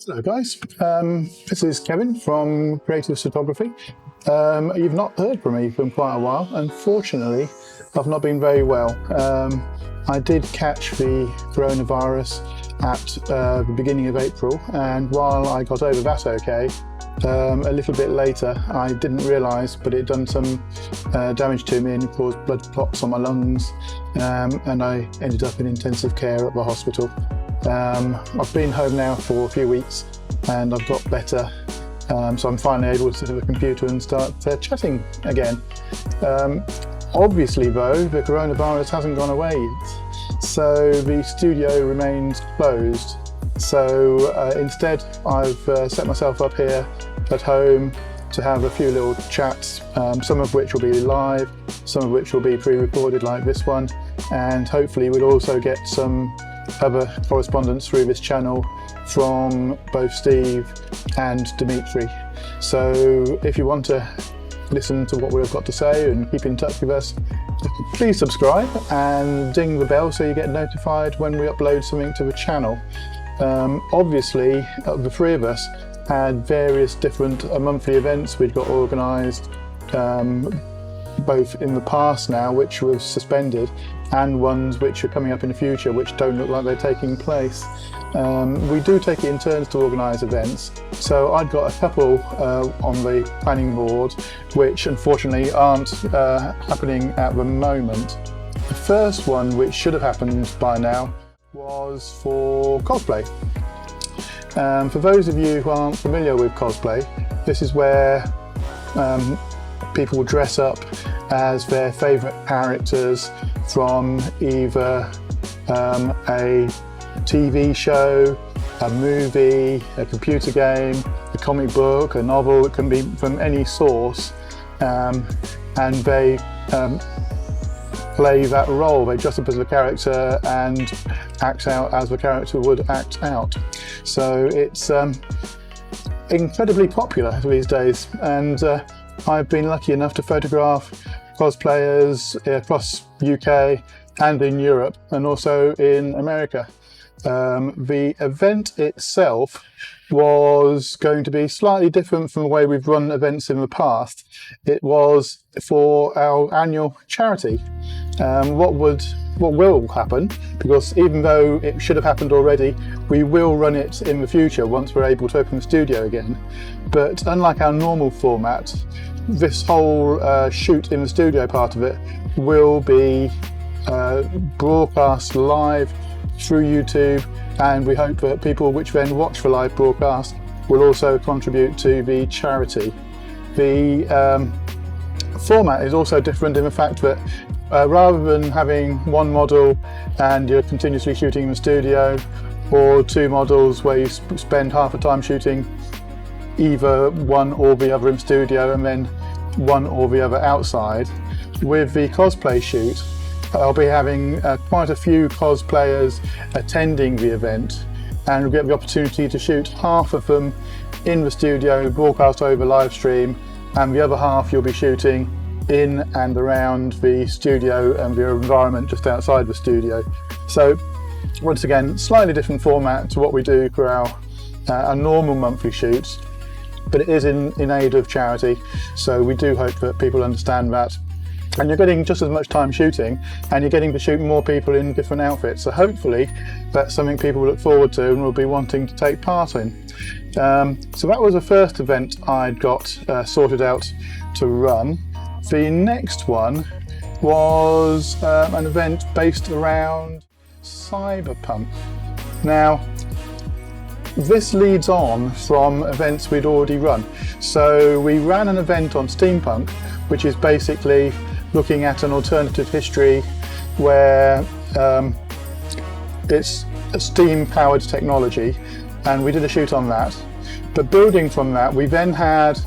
Hello guys, this is Kevin from Creative Photography. You've not heard from me for quite a while. Unfortunately, I've not been very well. I did catch the coronavirus at the beginning of April, and while I got over that okay, a little bit later I didn't realise, but it done some damage to me and it caused blood clots on my lungs, and I ended up in intensive care at the hospital. I've been home now for a few weeks and I've got better, so I'm finally able to sit at the computer and start chatting again. Obviously though, the coronavirus hasn't gone away yet, so the studio remains closed. So instead I've set myself up here at home to have a few little chats, some of which will be live, some of which will be pre-recorded like this one, and hopefully we'll also get some other correspondence through this channel from both Steve and Dimitri. So if you want to listen to what we've got to say and keep in touch with us, please subscribe and ding the bell so you get notified when we upload something to the channel. Obviously, the three of us had various different monthly events we'd got organised, both in the past now, which was suspended, and ones which are coming up in the future which don't look like they're taking place. We do take it in turns to organise events, so I've got a couple on the planning board which unfortunately aren't happening at the moment. The first one, which should have happened by now, was for cosplay. For those of you who aren't familiar with cosplay, this is where people dress up as their favourite characters from either a TV show, a movie, a computer game, a comic book, a novel. It can be from any source, and they play that role. They dress up as the character and act out as the character would act out. So it's incredibly popular these days, and I've been lucky enough to photograph cosplayers across UK and in Europe and also in America. The event itself was going to be slightly different from the way we've run events in the past. It was for our annual charity. What will happen, because even though it should have happened already, we will run it in the future once we're able to open the studio again. But unlike our normal format, this whole shoot in the studio part of it will be broadcast live through YouTube, and we hope that people which then watch the live broadcast will also contribute to the charity. The format is also different in the fact that rather than having one model and you're continuously shooting in the studio, or two models where you spend half the time shooting either one or the other in studio and then one or the other outside, with the cosplay shoot I'll be having quite a few cosplayers attending the event, and we'll get the opportunity to shoot half of them in the studio, broadcast over live stream, and the other half you'll be shooting in and around the studio and the environment just outside the studio. So once again, slightly different format to what we do for our normal monthly shoots, but it is in aid of charity, so we do hope that people understand that. And you're getting just as much time shooting, and you're getting to shoot more people in different outfits, so hopefully that's something people look forward to and will be wanting to take part in. So that was the first event I'd got sorted out to run. The next one was an event based around cyberpunk. Now, this leads on from events we'd already run. So we ran an event on steampunk, which is basically looking at an alternative history where it's a steam-powered technology, and we did a shoot on that. But building from that, we then had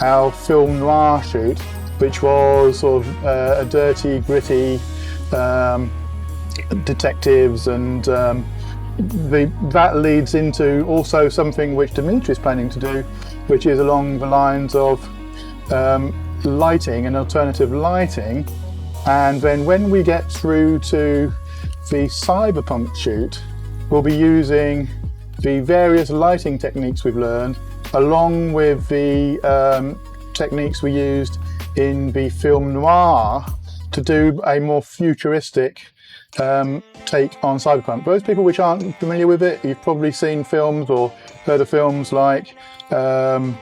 our film noir shoot, which was sort of a dirty, gritty detectives, and that leads into also something which Dimitri is planning to do, which is along the lines of lighting and alternative lighting. And then when we get through to the cyberpunk shoot, we'll be using the various lighting techniques we've learned, along with the techniques we used in the film noir to do a more futuristic take on cyberpunk. For those people which aren't familiar with it, you've probably seen films or heard of films like on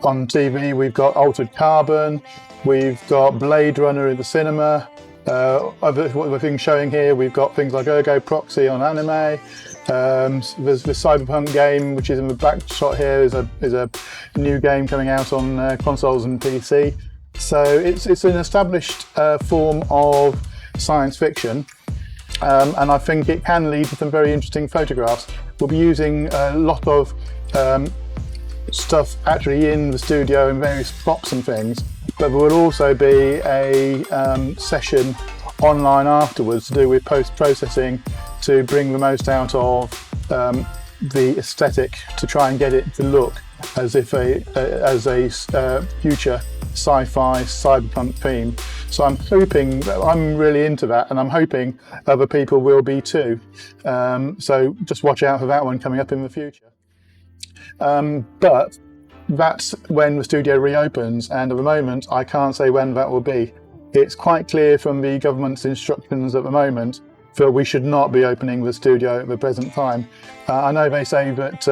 TV we've got Altered Carbon, we've got Blade Runner in the cinema. Other things showing here, we've got things like Ergo Proxy on anime. There's the Cyberpunk game, which is in the back shot here, is a new game coming out on consoles and PC. So it's an established form of science fiction, and I think it can lead to some very interesting photographs. We'll be using a lot of stuff actually in the studio and various props and things, but there will also be a session online afterwards to do with post-processing to bring the most out of the aesthetic, to try and get it to look as if as a future sci-fi cyberpunk theme. So I'm hoping, I'm really into that, and I'm hoping other people will be too. So just watch out for that one coming up in the future. But that's when the studio reopens, and at the moment I can't say when that will be. It's quite clear from the government's instructions at the moment that we should not be opening the studio at the present time. I know they say that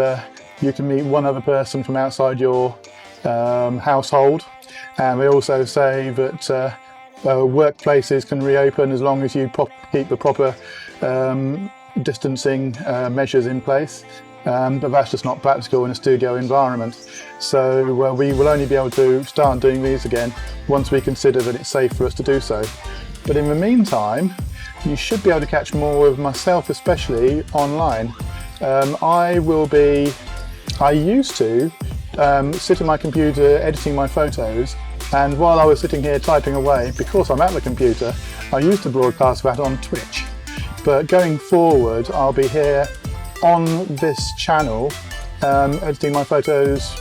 you can meet one other person from outside your household, and they also say that workplaces can reopen as long as you keep the proper distancing measures in place. But that's just not practical in a studio environment. So we will only be able to start doing these again once we consider that it's safe for us to do so. But in the meantime, you should be able to catch more of myself, especially online. I used to sit at my computer editing my photos, and while I was sitting here typing away, because I'm at the computer, I used to broadcast that on Twitch. But going forward, I'll be here on this channel editing my photos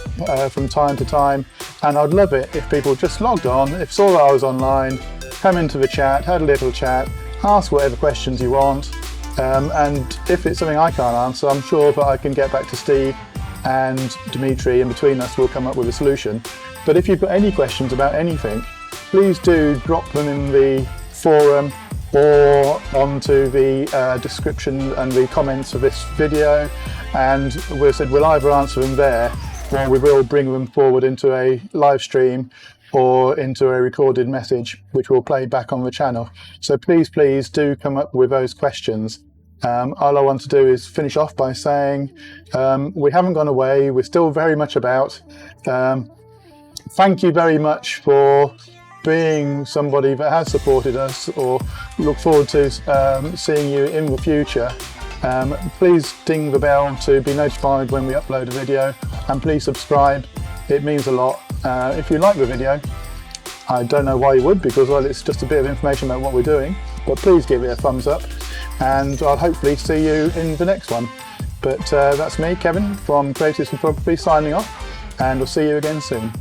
from time to time, and I'd love it if people just logged on, if saw that I was online, come into the chat, had a little chat, ask whatever questions you want, and if it's something I can't answer, I'm sure that I can get back to Steve and Dimitri, and between us we'll come up with a solution. But if you've got any questions about anything, please do drop them in the forum or onto the description and the comments of this video, and we'll either answer them there, or we will bring them forward into a live stream or into a recorded message which will play back on the channel. So please do come up with those questions. All I want to do is finish off by saying we haven't gone away, we're still very much about. Thank you very much for being somebody that has supported us, or look forward to seeing you in the future. Please ding the bell to be notified when we upload a video, and please subscribe, it means a lot. If you like the video, I don't know why you would, because well, it's just a bit of information about what we're doing, but please give it a thumbs up, and I'll hopefully see you in the next one. But that's me, Kevin, from Creatives Photography, signing off, and we'll see you again soon.